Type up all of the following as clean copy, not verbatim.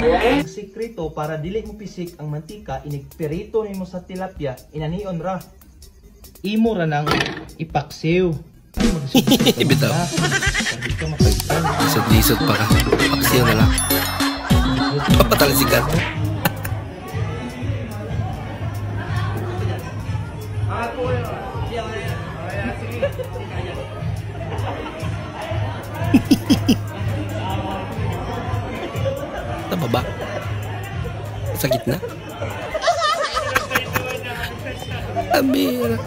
Ang sikreto para dili mo pisik ang mantika, inigperito nimo sa tilapia, inanion ra. Imo ra nang ipaksiw. Ibitaw. Lisod-lisod pa ka. Paksiw na lang. Papatalsikan. Tababa. Sa gitna. Amira.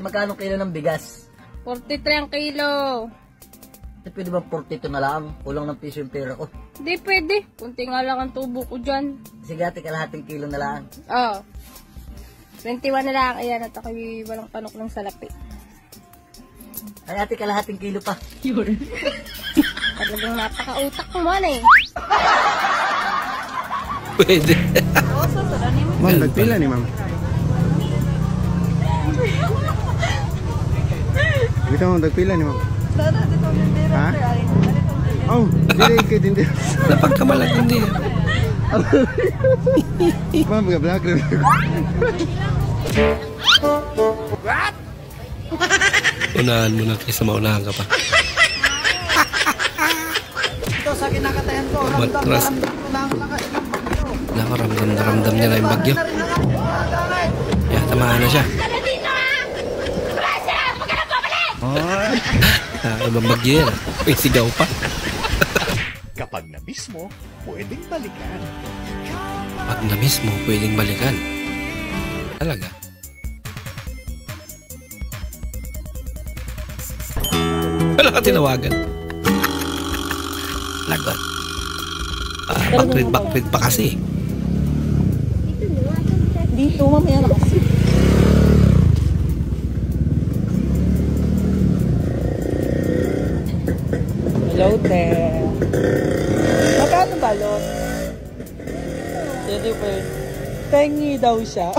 Magkano kilo ng bigas? 43 ang kilo. Pwede ba 42 na lang? Kulang ng piso yung pera ko. Hindi pwede. Kunti nga lang ang tubo ko dyan. Sige ate, kalahating kilo na lang. Oo. 21 na lang. Ayan, at ako'y walang panok ng salapi. Ay ate, kalahating kilo pa. Yun. Talagang napaka-utak mo man eh. Pwede. Ma'am, nagpila ni ma'am. Dito mo, nagpila ni ma'am. Ha? Oh, hindi kayo din din. Napagkamalag hindi. Ma'am, black rin. Unahan mo na kaysa maunahan ka pa. Ito sa kinakatayan ko, Matras. Nakaramdam niya na yung bagyo. Yeah, tamahan na siya. Ibang bagyo yan. May sigaw pa. Kapag na-miss mo, pwedeng balikan. Pag na-miss mo, pwedeng balikan. Talaga. Wala ka tinawagan. Lagot. Backread pa kasi. Dito, mamaya na kasi. Hello there. Magkano balot? Hindi pa. Pengi daw siya.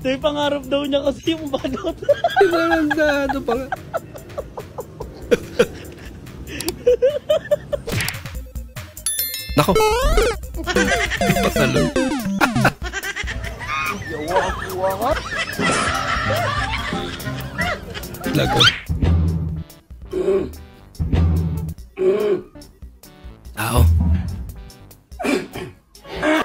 Dahil pangarap daw niya kasi yung balot. Pinarandado pa nga. Nako. Patalo. Lagot. Tao.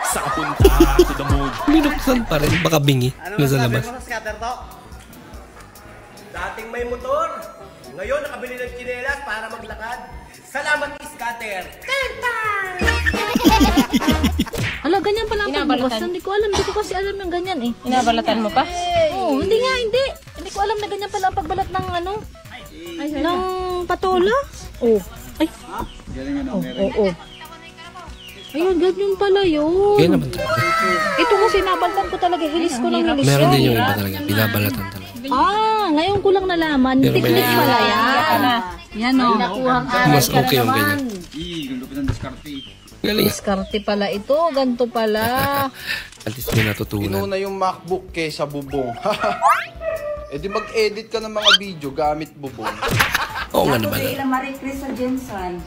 Sa punta to the moon. Binuksan pa rin. Baka bingi. Nasa labas. Ano scatter to? Dating may motor. Ngayon nakabili ng tsinelas para maglakad. Salamat scatter. Hala, ganyan pala ang pagbukas. Hindi ko alam. Hindi ko kasi alam yung ganyan eh. Inabalatan mo pa? Oo, hindi nga, hindi. Hindi ko alam na ganyan pala ang pagbalat ng ano. Ng patola. Oh. Ay. Oo. Ayun, ganyan pala yun. Kaya naman talaga. Ito kasi nabaltan ko talaga. Hilis ko lang hilis. Meron din yung iba talaga. Binabalatan talaga. Ngayon ko lang nalaman. Pero Teknik may- pala yan. Yan o. Mas okay yung ganyan. Galing. Diskarte pala ito. Ganto pala. At least may natutunan. Inuna yung MacBook kaysa bubong. Eh di mag-edit ka ng mga video gamit bubong. Oo nga naman. Marie Chris sa Jensen.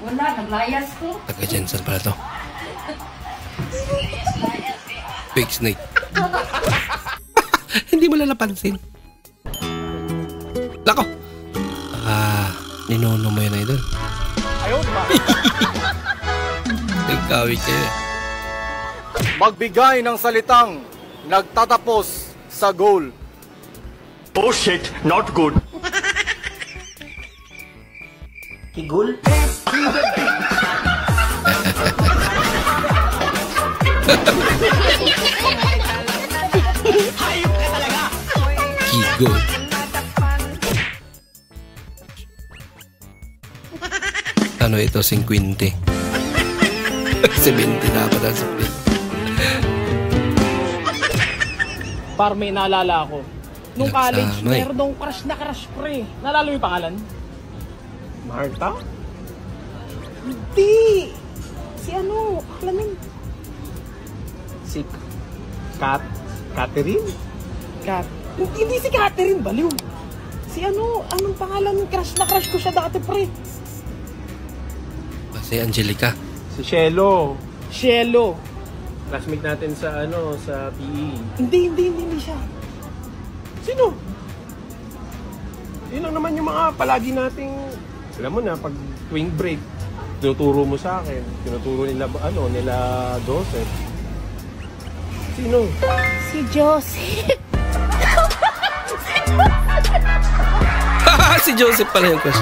Wala, naglayas ko. Taga-Jensen pala to. Fake snake. Hindi mo lang napansin. Lako! Ninuno mo yun ay doon. Ayun ba? Nagkawit kayo. Magbigay ng salitang nagtatapos sa goal. Oh shit, not good. Higul? Kigo. Ano ito? 50. 70 dapat ang split. Par may naalala ako. Nung college, Nagsama eh. meron daw crush na crush pre. Naalala mo yung pangalan? Marta? Hindi! Si ano, Aklamin. Si Catherine? Hindi si Catherine, baliw. Si anong pangalan? Crush na crush ko siya dati, pre. Si Angelica. Si Shelo. Classmate natin sa sa PE. Hindi siya. Sino? Yun lang naman yung mga palagi nating, alam mo na, pag tuwing break, tinuturo mo sa akin. Tinuturo nila, nila Joseph. Sino? Si Joseph. Si Joseph pala yung crush.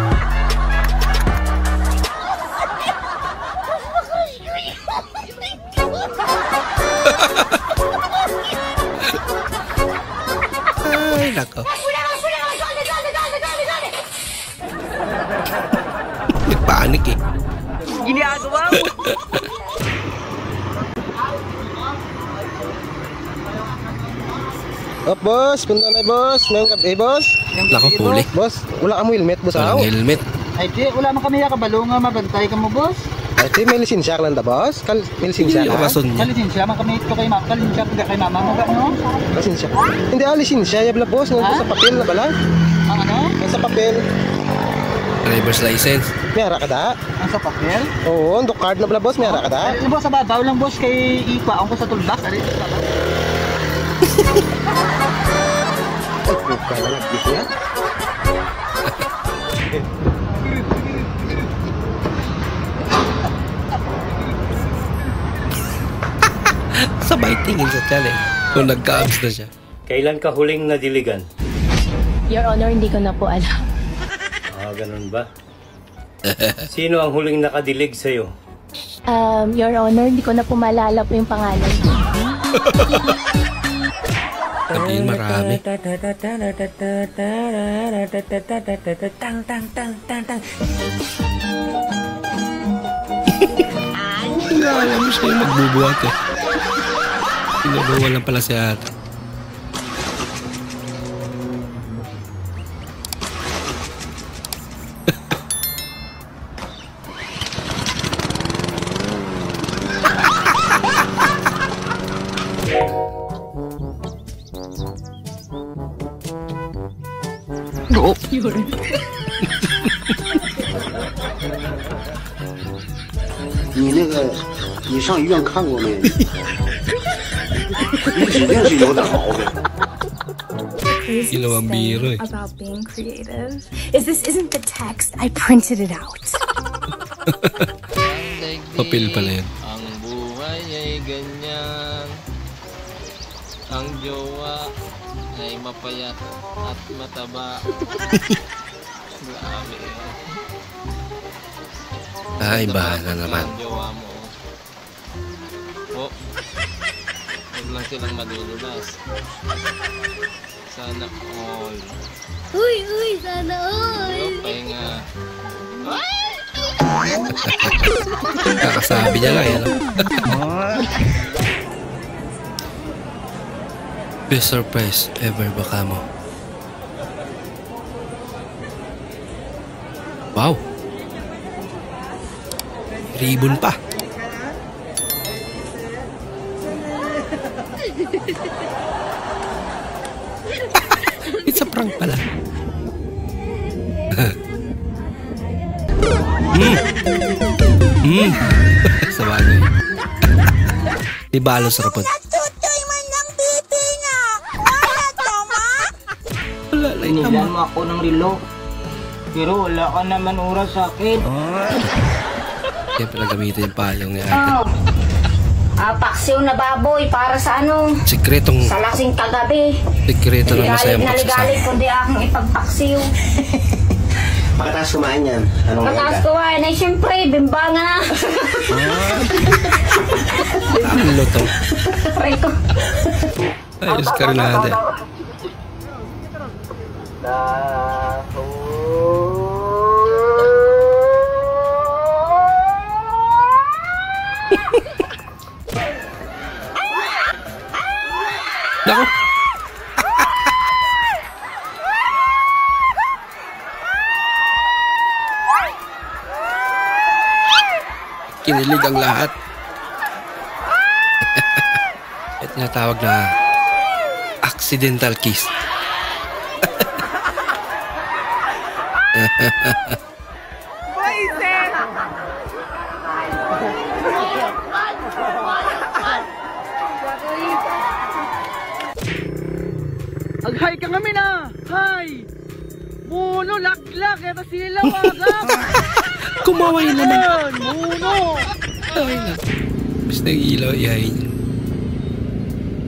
Ay, nako. Nagpanik eh. Ginagawa mo. Boss, punta na boss. Mayroon ka, boss? Nako, huli. Boss, wala ka mo helmet, boss. Walang helmet. Ay, di, wala man kami kabalo nga mabantay ka mo, boss. Ay, di, may lisensya ka lang da, boss? May lisensya Yung ka? rason niya. Kalisensya man kami ito kay mama. Kalisensya pagka kay mama mo ka, no? Lisensya. Hindi, lisensya. Yabla, boss. Nandito sa papel na bala. Ang ano? Nasa papel. Driver's license. May hara ka da? Ang sa papel? Oo, ang card na bala, boss. May hara ka da? Ay, boss, sa babaw lang, boss, kay Ipa. Ako sa tulbak. Ari, sa babaw. Ay, puka na nagdito yan. Sabay tingin sa channel. Kung nagka-abs na siya. Kailan ka huling nadiligan? Your Honor, hindi ko na po alam. Ganun ba? Sino ang huling nakadilig sa'yo? Your Honor, hindi ko na po maalala po yung pangalan. Sabihin marami. Alam mo siya yung magbubuhat eh. Pinubuhan lang pala si ate. Oh. 你那个，你上医院看过没？你指定是有点毛病。 Ginawang biro eh. About being creative. Isn't the text? I printed it out. Papel pala yan. Ang buhay ay ganyan. Ang jowa ay mapayat at mataba. Grabe. Ay, bahala naman. Ang jowa mo. Oh. Huwag lang silang madululas. Sana all. Uy, sana all. Pahinga. Kakasabi niya lang yan. Best surprise ever baka mo. Wow. Ribbon pa. It's a prank pala. Sa bagay. Di balo sa rapon. Wala lang Pinilan mo ako ng relo. Pero wala ka naman oras sa akin. Siyempre gamitin yung payong niya. Paksiw na baboy para sa ano? Sikretong... Sa lasing kagabi. Sikreto ng masayang pagsasama. Naligalig kundi aking ipagpaksiw. Pagkatapos kumain yan, anong Pagkatapos kumain ay siyempre, bimbangan na. Ano to? Rito. Ayos ka rin natin. Nako. Kinilig ang lahat. Ito tinatawag na accidental kiss. Aghay ka kami na! Hay! Muno, laklak! Ito sila wagap! Kumaway naman! Muno! Ay na. Basta yung ilaw, ihayin nyo.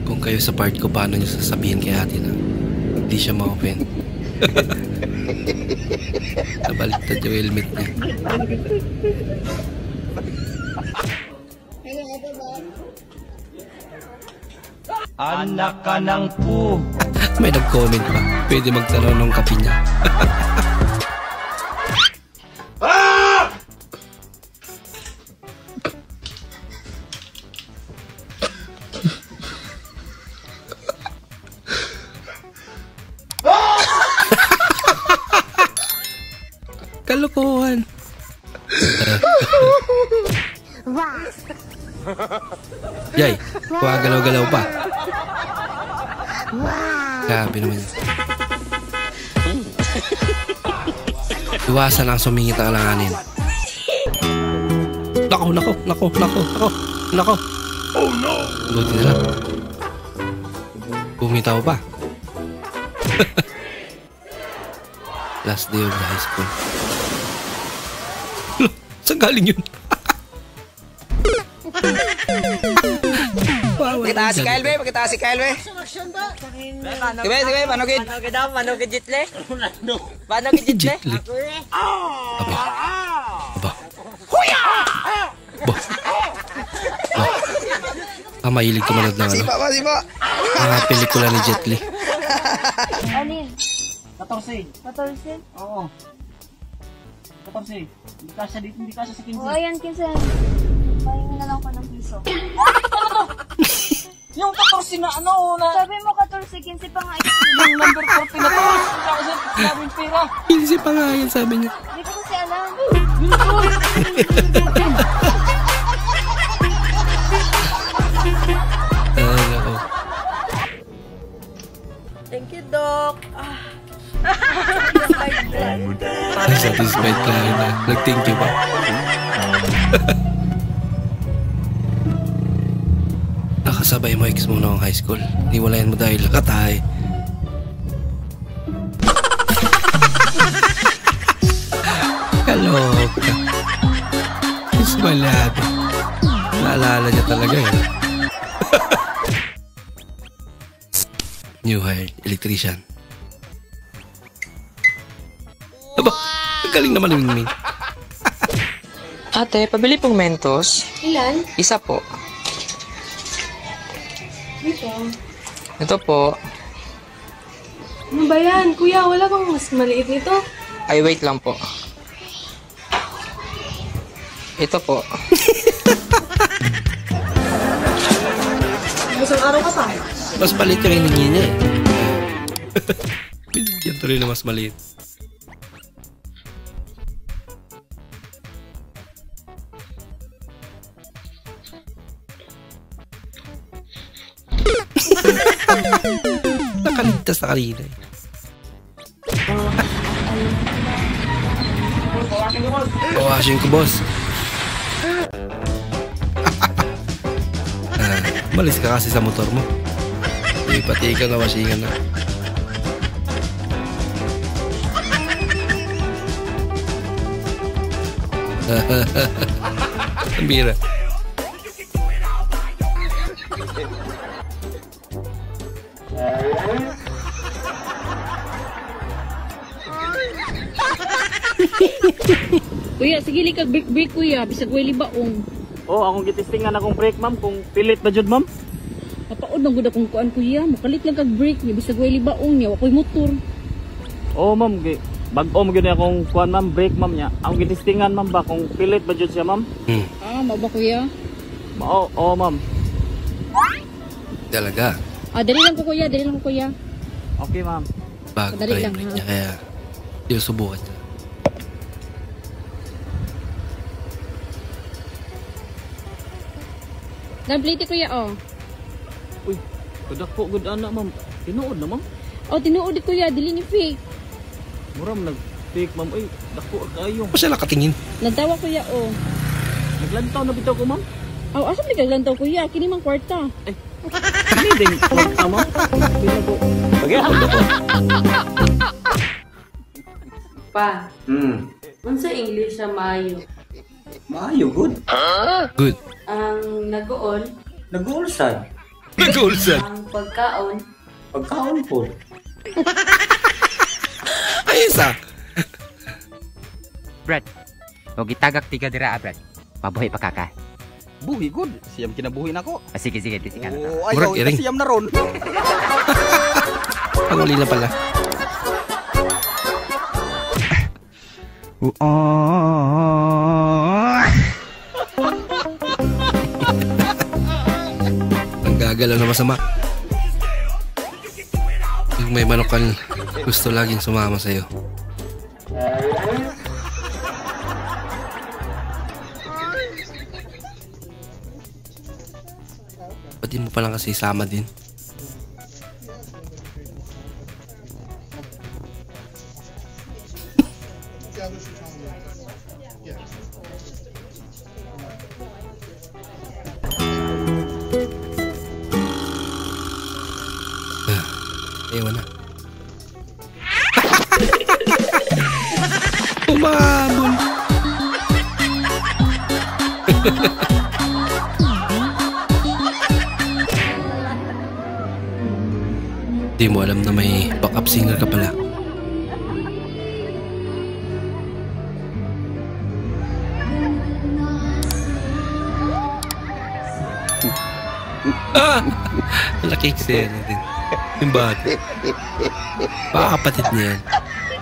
Kung kayo sa part ko, paano nyo sasabihin kay ate na hindi siya ma-open? Nabaliktad yung helmet niya. Anak ka ng po! May nag-comment pa. Pwede magtanong ng kape niya. Kalokohan. Yay, kuha galaw-galaw pa. Grabe naman yun. Iwasan ang sumingit ang alanganin. Nako. Oh no! Buti na lang. Bumitaw pa. Last day of the high school. Saan galing yun? Pakita si Kyle, be. Pakita si Kyle, be. Sige, panukid. Panukid jitle. Panukid jitle. Aba. Huya! Mahilig kumanod ng ano. Sipa. Mga pelikula ni Jet Li. Alin? 14. 14? Oo. 14. Hindi kasya dito, hindi kasya sa 15. O, ayan, 15. Pahinga na lang ko ng piso. Yung 14 na ano na... Sabi mo 14, 15 pa nga. Yung number 14 na to. Sabing pera. 15 pa nga yan, sabi niya. Hindi ko kasi alam. Ay, nako. Thank you, Doc. Satisfied ka na. Nag-thank you ba? Nakasabay mo ex mo noong high school. Niwalayan mo dahil nakatahay. Kaloka. Ismalado. Naalala niya talaga eh. New hired electrician. Aba, ang galing naman yung Ming. Ate, pabili pong Mentos. Ilan? Isa po. Dito. Ito po. Ano ba yan? Kuya, wala bang mas maliit nito? Ay, wait lang po. Ito po. Isang araw ka pa. Mas maliit yung hiningi niya eh. Binigyan tuloy na mas maliit. Nakaligtas na kanina eh. Pawashin ko, boss. Malis ka kasi sa motor mo. Hindi pati ikaw na wasingan na. Mira. Kuya, sige li kag break kuya, bisag way libaong. Oh, akong gitistingan akong brake, ma'am, kung pilit ba jud, ma'am? Papaod na gud akong kuan kuya, makalit lang kag break niya bisag way libaong niya, wakoy motor. Oh, ma'am, bag-o mo gyud akong kuan, ma'am, brake, ma'am niya. Ang gitistingan, ma'am, ba kung pilit ba jud siya, ma'am? Ah, mao ba kuya? Oo, ma'am. Talaga. Ah, dali lang ko kuya, dali lang ko kuya. Okay, ma'am. Bago Dali pa lang, yung ha? niya, kaya yung subukan niya. Nabliti kuya, oh. Uy, kadako good anak ma'am. Tinuod na ma'am. Oh, tinuod di kuya, dili ni fake. Muram nag-fake ma'am. Uy, dako kayo. Ano siya nakatingin? Nagtawa kuya, oh. Naglantaw na bitaw ko ma'am. Oh, asa may kaglantaw kuya? Kini mang kwarta. Kani ding kwarta ma'am. Pagyahan ko. Pa, unsa English sa maayo? Maayo, good. Good. Ang nag-uol, Nag-uulsan. Nag-uulsan. ang pagkaon, Pagkaon po. Ay, isa. Brad, huwag itagak tiga dira, Brad. Mabuhay pa kaka. Buhi good. Siyam kinabuhi na ko. Sige, tisikan na to. Oh, ayaw, siyam na ron. Panguli na pala. Ang gagalaw na masama. Yung may manokan, gusto laging sumama sa'yo. Pati mo palang kasi sama din. Ewan na. Umabol. Di mo alam na may backup singer ka pala. Nakikisaya na din. Yung bata. Baka kapatid niya yan.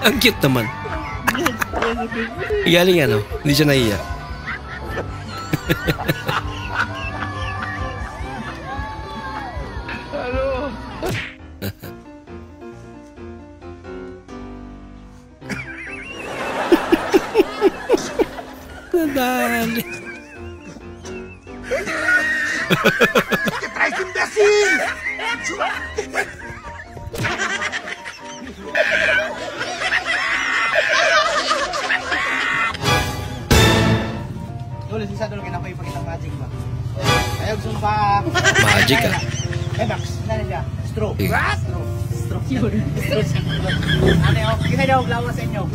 Ang cute naman. Galing ano, hindi siya naiyak. Nadali. ¿Qué traes, imbécil? Dulu sisa dulu kena koy pakita magic ba. Ayaw sumpa. Magic ah. Max, na niya. Straw. What? Straw. Ano yung kita daw lawa sa inyo.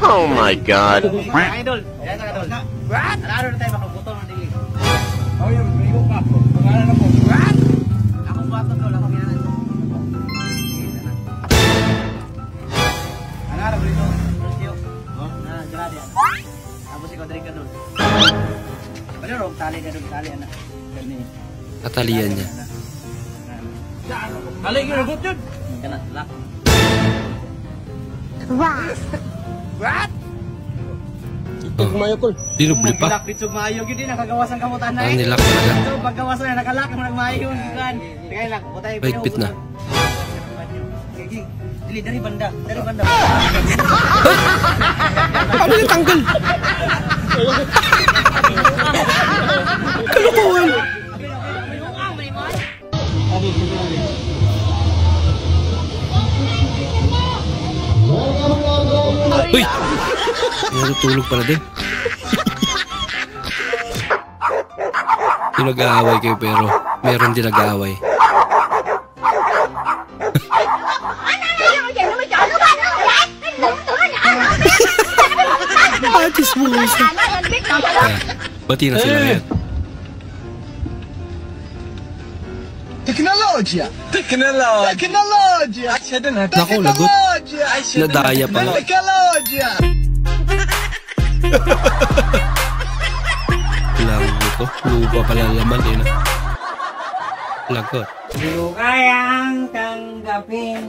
Oh my God. Idol. Yan na idol. What? Ano na tayo makabutol ng dili. Oh, yung rigo pa. Pangalan na po. What? Ako bato ko lang kami na. Ano ba ito? Rosio. Oh, na grade. Tapos ikaw drink ka doon. Ano ro tali na doon tali ana. Gani. Tatalian niya. Tali ka rebot yun. Kana lak. What? Oh, dinubli pa. Nilak dito maayo gyud din nakagawasan kamutan na. Ang nilak talaga. So paggawasan na nakalak mo nagmaayo kan. Tingay lak, butay Wait, pit na. Gigi. Dili dari banda, dari banda. Paano yung tanggal? Kalukuhan. Uy! Natutulog pala din. Yung nag-aaway kayo pero meron din nag-aaway. Atis mo isa. Bati na sila ngayon. Teknolojia! Teknolojia! Naku, lagot. Nadaya pala. Teknolojia! Lagot ko. Lupa pala laman eh na. Lagot. Hindi ko kayang tanggapin.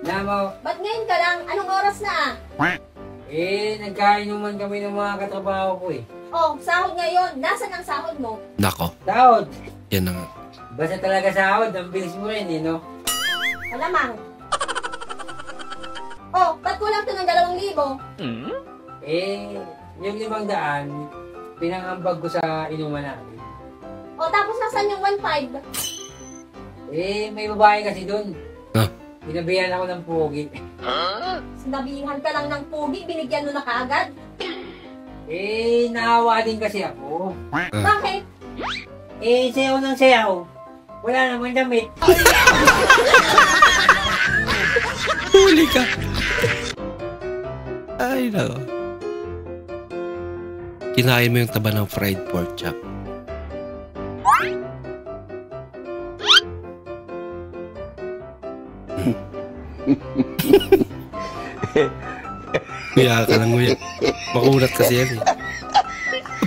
Namo. Ba't ngayon ka lang? Anong oras na? Nagkainuman kami ng mga katrabaho ko eh. Oh, sahod ngayon. Nasaan ang sahod mo? Nako. Sahod. Yan na nga. Basta talaga sahod, ang bilis mo rin eh, no? Malamang. Oh, ba't kulang to ng 2,000? Yung 500, pinangambag ko sa inuman namin. O tapos nasan yung 1.5? Eh, may babae kasi doon. Ah. Binabihan ako ng pogi. Sinabihan ka lang ng pugi, binigyan mo na kaagad. Eh, naawa din kasi ako. Bakit? Eh, sayaw ng sayaw. Wala naman damit. Huli ka. Ay, nako. Kinain mo yung taba ng fried pork chop. Nguya ka lang, nguya. Makulat kasi yan eh.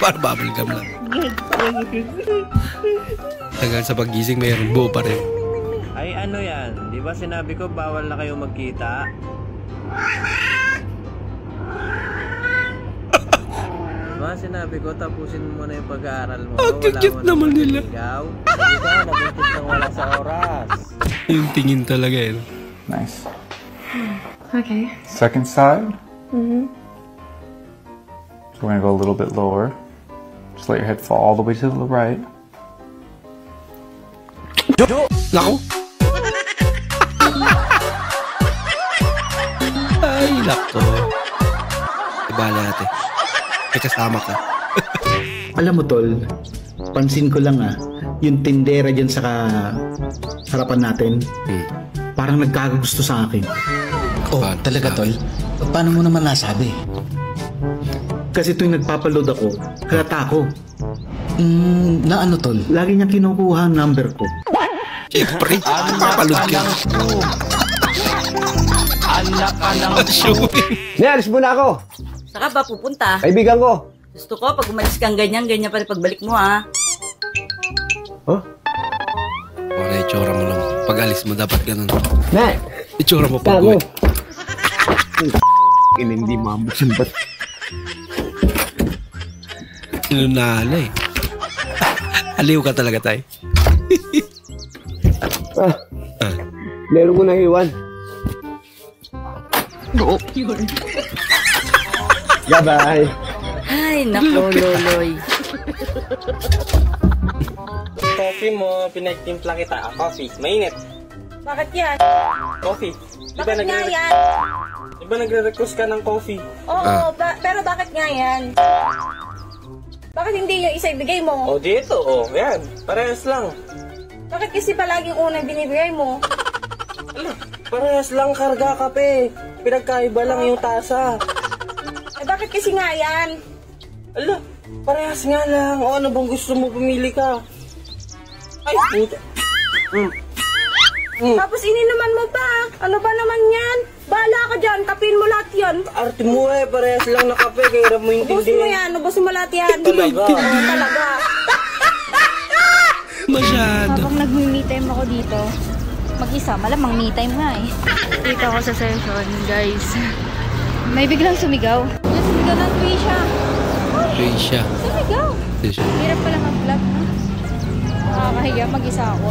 Parang bubble gum lang. Tagal sa paggising, mayroon buo pa rin. Ay ano yan? Di ba sinabi ko bawal na kayo magkita? Diba sinabi ko tapusin mo muna yung pag-aaral mo. Cute naman nila. Ikaw? Di ba nabuntis nang wala sa oras? Yung tingin talaga eh. Nice. Okay. Second side. Mm-hmm. So we're gonna go a little bit lower. Just let your head fall all the way to the right. Nako. Ay, nako. Ibala natin. May kasama ka. Alam mo, Tol, pansin ko lang yung tindera dyan sa harapan natin, parang nagkakagusto sa akin. Oh, talaga, Tol? Paano mo naman nasabi? Kasi tuwing nagpapaload ako, halata ko. Na ano, Tol? Lagi niya kinukuha ang number ko. Siyempre, papaload ka. Anak ka ng Ners, muna ako. Saka ba pupunta? Kaibigan ko. Gusto ko pag umalis kang ganyan pa rin pagbalik mo ha. Huh? Wala itsura mo lang. Pag alis mo, dapat ganun. Na! Itsura mo pag uwi. Hindi mabuksan ba't? Sinunala eh. Aliw ka talaga, tay. Meron ko na iwan. Bye-bye. Ay, nako, Loloy. Coffee mo, pinagtimpla kita. Coffee, mainit. Bakit yan? Coffee. Bakit nga yan? Di ba nagre-request ka ng coffee? Oo, pero bakit nga yan? Bakit hindi yung isa ibigay mo? O, dito. O, yan. Parehas lang. Bakit kasi palaging unang binibigay mo? Parehas lang karga kape. Pinagkaiba lang yung tasa. Eh, bakit kasi nga yan? Ala, parehas nga lang. O, ano bang gusto mo pumili ka? Ay, puta. Tapos ininuman mo pa. Ano ba naman yan? Bahala ka dyan. Tapin mo lahat yan. Arte mo eh. Parehas lang na kape. Kaya hirap mo intindihin. Ubusin mo yan. Ubusin mo lahat yan. Talaga. Oo, talaga. Masyado. Habang nag-me time ako dito, mag-isa, malamang me time nga eh. Dito ako sa session, guys. May biglang sumigaw. Sumigaw ng Trisha. Trisha. Sumigaw. Trisha. Hirap pala mag-vlog, no? Nakakahiya, mag-isa ako.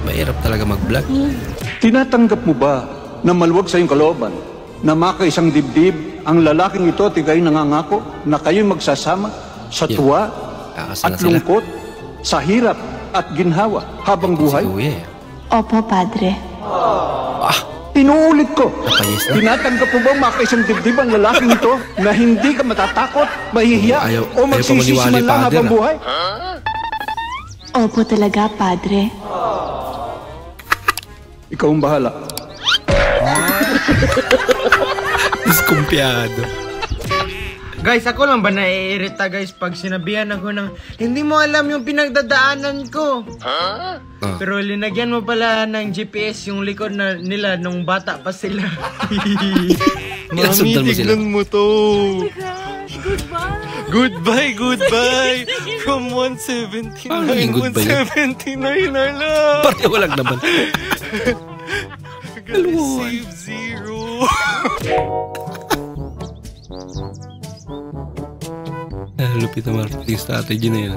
Mahirap talaga mag-vlog. Tinatanggap mo ba na maluwag sa iyong kalooban na makaisang dibdib ang lalaking ito at ikaw'y nangangako na kayo'y magsasama sa tuwa at lungkot, sa hirap at ginhawa habang buhay? Opo, Padre. Inuulit ko. Tinatanggap mo ba makaisang dibdib ang lalaking ito na hindi ka matatakot, mahihiya o magsisisi man lang habang buhay? Opo talaga, Padre. Ikaw ang bahala. Diskumpiyado. Guys, ako lang ba naiirita guys pag sinabihan ako ng hindi mo alam yung pinagdadaanan ko. Pero linagyan mo pala ng GPS yung likod nila nung bata pa sila. Mami, tignan mo to. Goodbye. From 179, 179 na lang. Parang walang naman. Save zero. Lupit naman yung strategy na yun.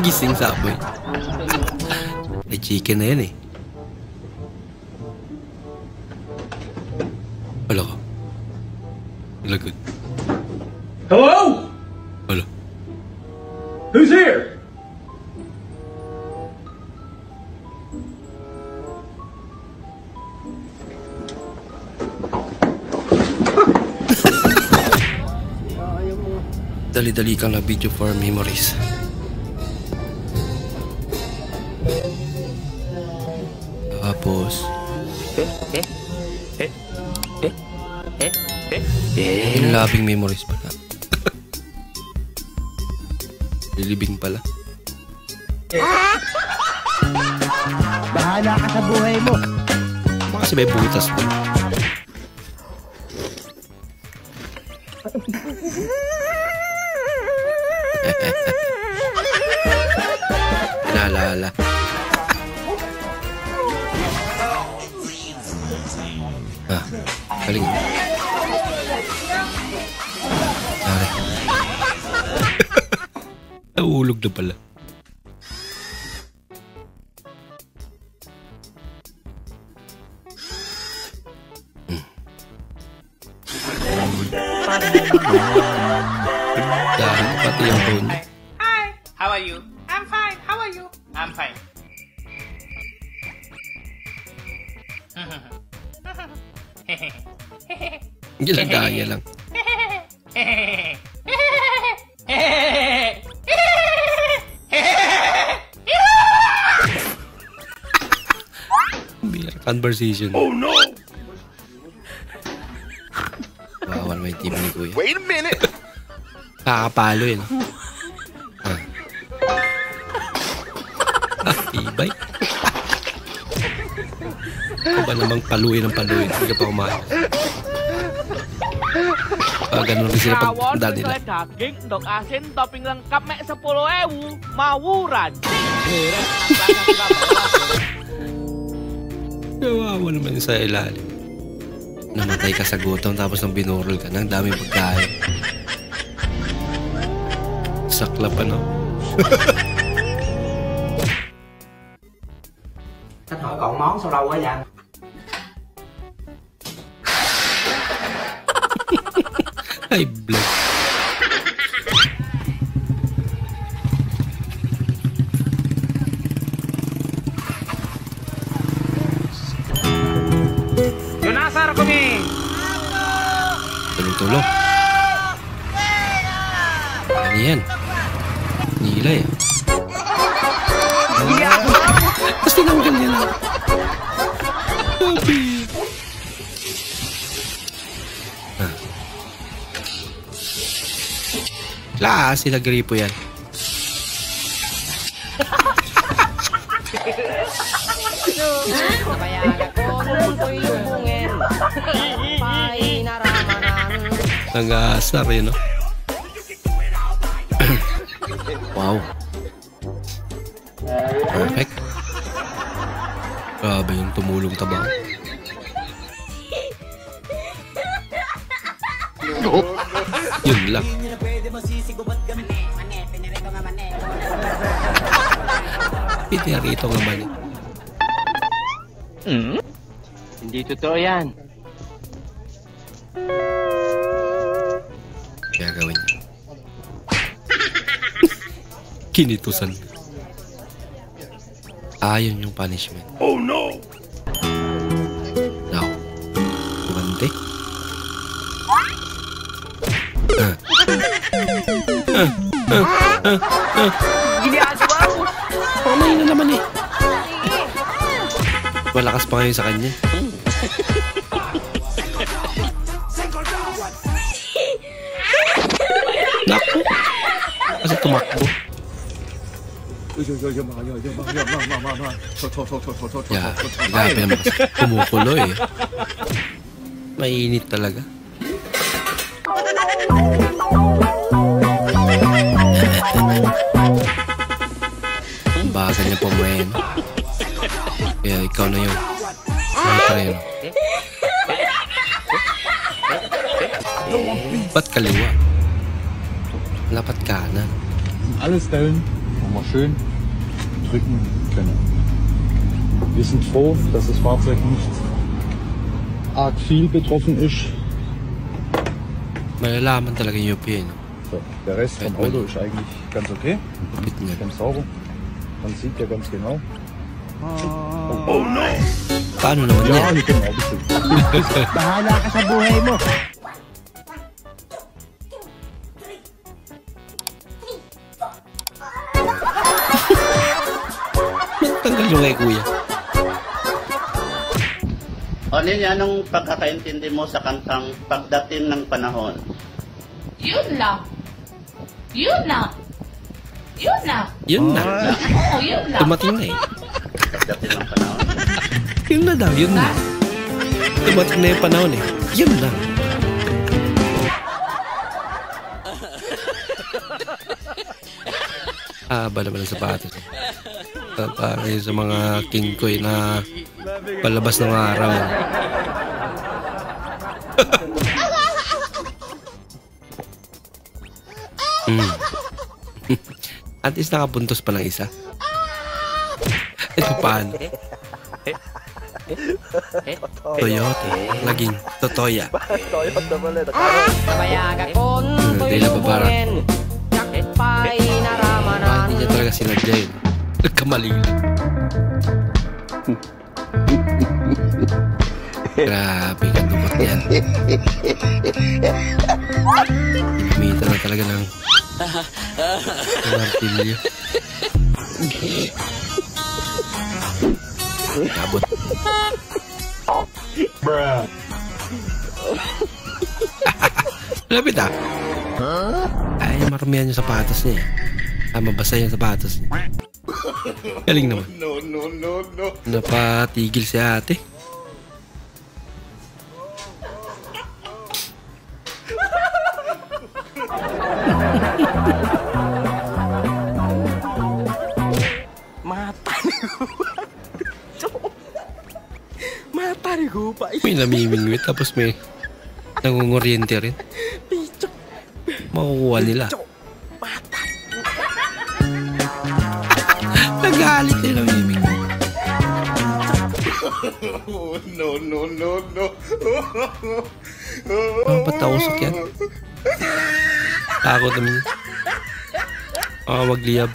Gising sa apoy. May chicken na yan eh. Wala ko. Wala good. Hello? Dali-dali kang na video for memories. Tapos yung labing memories pala. Lilibing pala. Bahala ka sa buhay mo. Baka kasi may butas na. Lala. Galing. Nari. Nahulog na pala. Dahil pati yung phone. Hi, how are you? I'm fine. How are you? I'm fine. Gilagaya lang. Conversation. Oh no! Bawal may team ni Kuya. Wait a minute! Kakapalo yun. Ibay. Ano ba namang paluin ng paluin? Hindi ka pa kumain. Ganun rin sila pagtanda nila. Daging, dog asin, topping lengkap mek 10.000, mawuran. Kawawa naman sa ilalim. Namatay ka sa gutom tapos nang binurol ka ng daming pagkain. Sakla pa, no? Anh hỏi cậu món sao đâu quá vậy? Ay, blood. Yunasar kami! Tulong-tulong. Ano yan? Nilay. Tapos tinanggal niya lang. Sila gripo yan. Nag-aasar yun, no? Wow. Perfect. Grabe yung tumulong tabang. Yun lang. Pinarito nga mali. Hindi totoo yan. Kaya gawin niya. Kinitusan. Ayun yung punishment. Oh no! Now, kumante. Ginagawa ko. Pamay na naman eh. Malakas pa ngayon sa kanya. Naku. Kasi tumakbo. Grabe naman kasi. Kumukulo eh. Mainit talaga. Bagal niya pumain. Kaya ikaw na yun. Sniper. Ba't kaliwa? Dapat kanan. Alles stellen, nochmal schön drücken können. Wir sind froh, dass das Fahrzeug nicht arg viel betroffen ist. Malalaman talaga yung UP, no? So, der Rest vom Auto ist eigentlich ganz okay. Ganz sauber. Man sieht ja ganz genau. Oh no! Paano naman yan? Ja, hindi ko bestimmt. Bahala ka sa buhay mo. Yung kay kuya. Ano yan ang pagkakaintindi mo sa kantang Pagdating ng Panahon? Yun lang. Yun lang. Yun lang. Yun na. Oo, yun lang. Tumating na eh. Pagdating ng panahon. Yun na daw, yun na. Tumating na yung panahon eh. Yun lang. Haba naman ang sapatos. Para sa mga king koy na palabas ng araw. At least nakapuntos pa ng isa. Ito paano? Toyota. Naging Totoya. Hindi na babaran. Hindi niya talaga sinadya yun. Nagkamali lang. Grabe ka dumot yan. Kumita na talaga ng martilyo. Kabot. Lapit ah. Ay, maramihan yung sapatos niya. Mabasa yung sapatos niya. Galing naman. No. Napatigil si ate. May namimingwit tapos may nangunguryente rin. Makukuha nila. Nagalit nila namimingwit. No. Ba't nausok yan? Takot naman yun. Magliyab.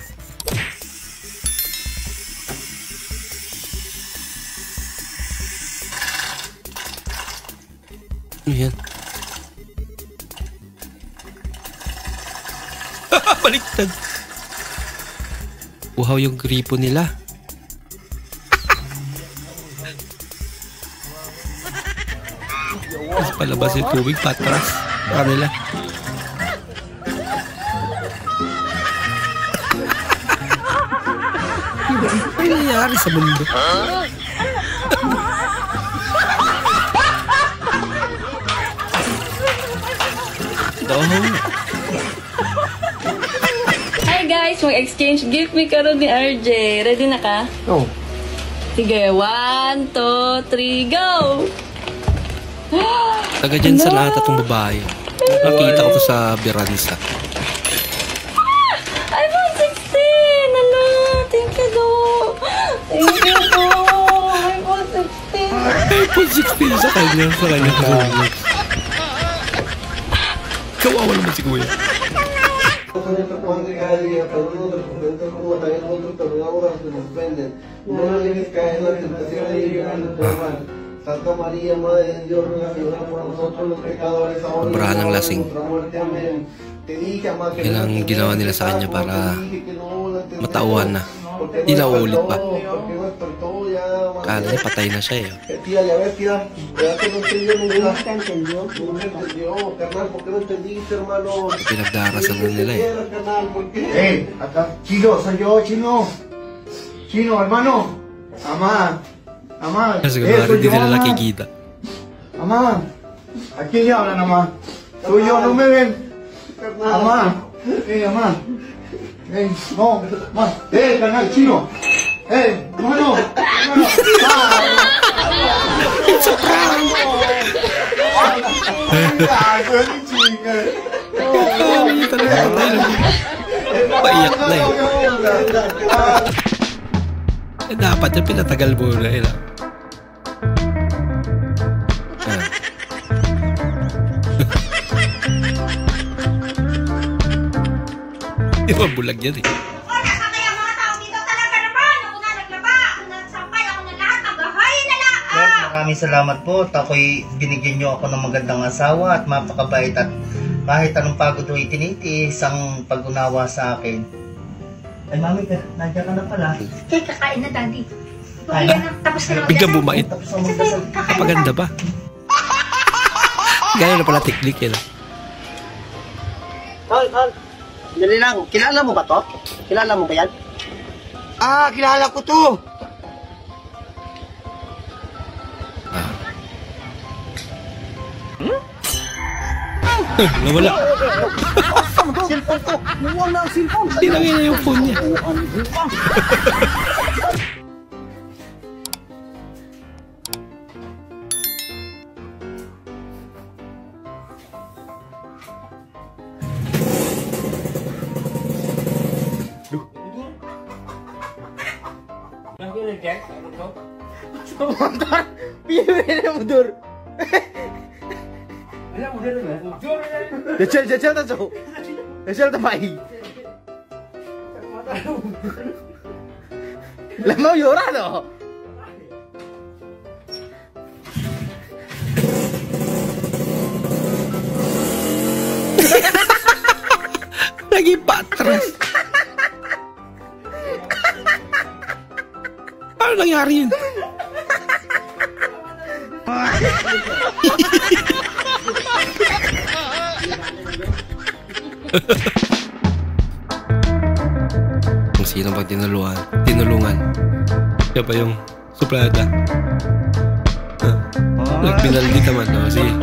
Yan. Baliktad. Wow, yung gripo nila. Tapos palabas yung tubig, patras. Kanila. Ano nangyayari sa mundo? Hi guys, mag-exchange gift me karon ni RJ. Ready na ka? Oo. Sige, 1, 2, 3, go! Taga dyan sa lahat atong babae. Nakita ko to sa Beranza. iPhone 16! Hello! Thank you, do! Thank you, do! iPhone 16! iPhone 16 sa kanya. Kawawa naman si kuya. Sobrahan ng lasing. Yan ang ginawa nila sa kanya para matauhan na. Hindi na uulit pa. Kala niya patay na siya eh. Pinagdarasal na nila eh. Chino, soy yo, Chino. Chino, hermano. Mamá. Kasi kunwari hindi nila nakikita. Mamá. ¿A quién le hablan, mamá? Tú y yo no me ven. Mamá. Mamá. No, mamá. Canal Chino. Hermano. It's a prank. Paiyak na eh. Dapat yung pinatagal mo na eh. Di ba bulag yan eh. Maraming salamat po at ako'y binigyan nyo ako ng magandang asawa at mapakabait at kahit anong pagod o itinitiis ang pag-unawa sa akin. Ay, mami, nandiyan ka na pala. Okay, kakain na, Daddy. Ay. Ayan na, tapos ka na Biglang bumait. Kapaganda ba? Gaya na pala teknik yan. Tol. Dali lang. Kilala mo ba to? Kilala mo ba yan? Ah, kilala ko to. Nawala. Cellphone ko. Nawala ang cellphone. Tinangin na yung phone niya. Motor. Pilih mundur. Jajal tak cok. Jajal tak mai. Lah mau yora doh. Lagi patras. Ano nangyari yun? Kung sino pag tinulungan. Siya pa yung suplada. Nagbinaldi naman. No? Sige.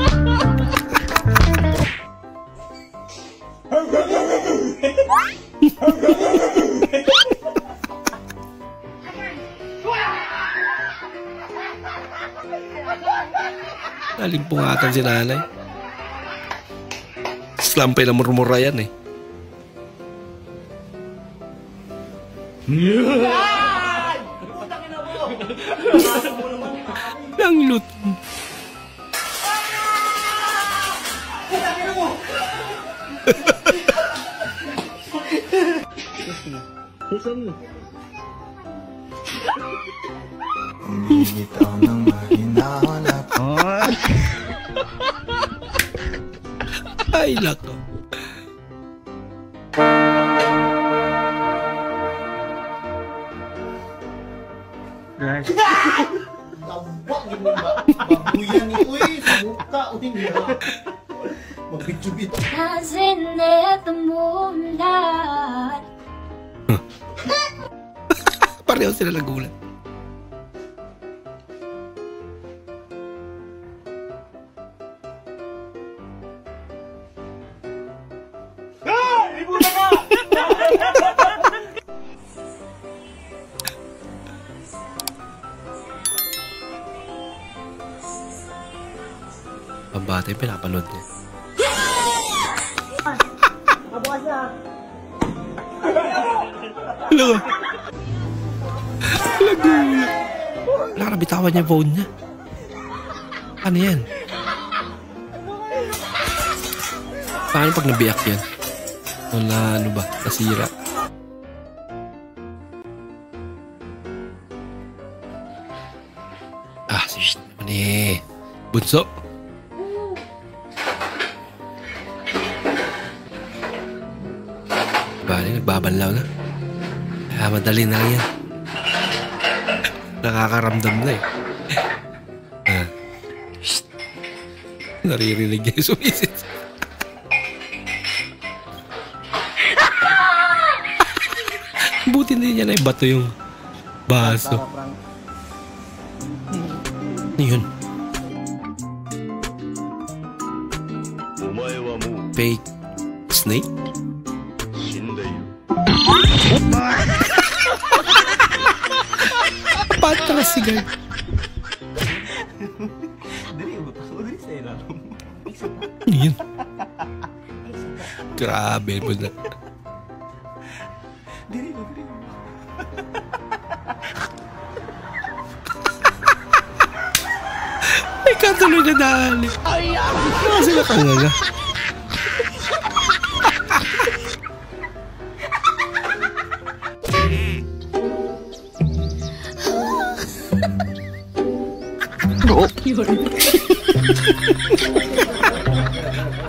Nalimpungatan si nanay. Slampay na murmura yan eh. Ang lut. Bitaw ng mahinahanap. Ay, nako. Guys. Tawag yun ba? Babuyan ni Uy. Sa mukha. Uy niya. Magbitubit. Dancing at the moonlight. Pareho sila nagulat. Pambata yung pinapanood niya. Lagulat. Nakabitawan niya yung phone niya. Ano yan? Paano pag nabiyak yan? Wala, ano ba? Nasira. Ah, shit naman eh. Bunso. Bali, nagbabanlaw na. Kaya madali na lang yan. Nakakaramdam na eh. Shit. Naririnig niya yung sumisit. Buti hindi niya na ibato yung baso. Ano yun? Fake snake? Patras si guy. Ano yun? Grabe mo na. Ay, katuloy na dali. Ano sila kangaga?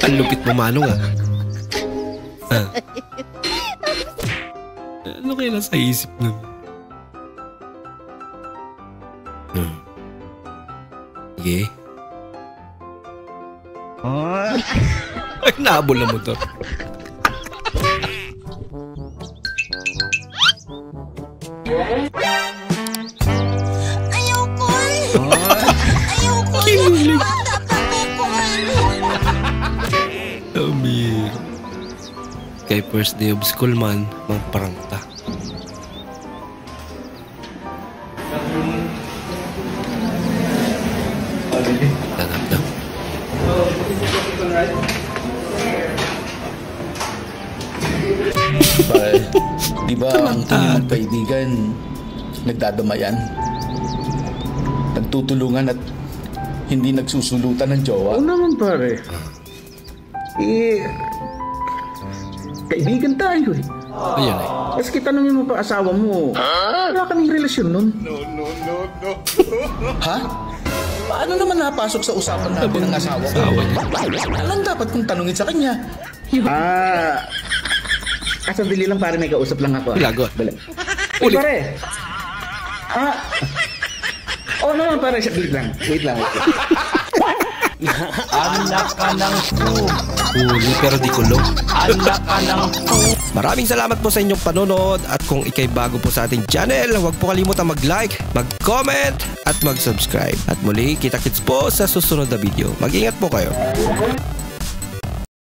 Ang lupit mo, Manong, ah. Ano kaya nasa isip nun? Sige. Ay, nahabol na motor. Ayoko. Ayoko. Kinulig. Bata Amir. Kay first day of school man, magparangta. Tanap na. Pare, di ba ang tunay mong kaibigan nagdadamayan? Nagtutulungan at hindi nagsusulutan ng jowa? Oo naman pare. Kaibigan tayo eh. Ayan eh. Kasi tanongin mo pa asawa mo, wala kaming relasyon nun. No. Ha? Paano naman napasok sa usapan natin ng asawa ko? Alam dapat kong tanungin sa kanya. Kasandali lang pare, may kausap lang ako. Lagot. Ulit. Pare. Oo naman pare, saglit lang. Wait lang. Anak ka ng Huli pero di kulong. Anak ka ng Maraming salamat po sa inyong panonood at kung ikay bago po sa ating channel, huwag po kalimutan mag-like, mag-comment at mag-subscribe. At muli, kita-kits po sa susunod na video. Mag-ingat po kayo.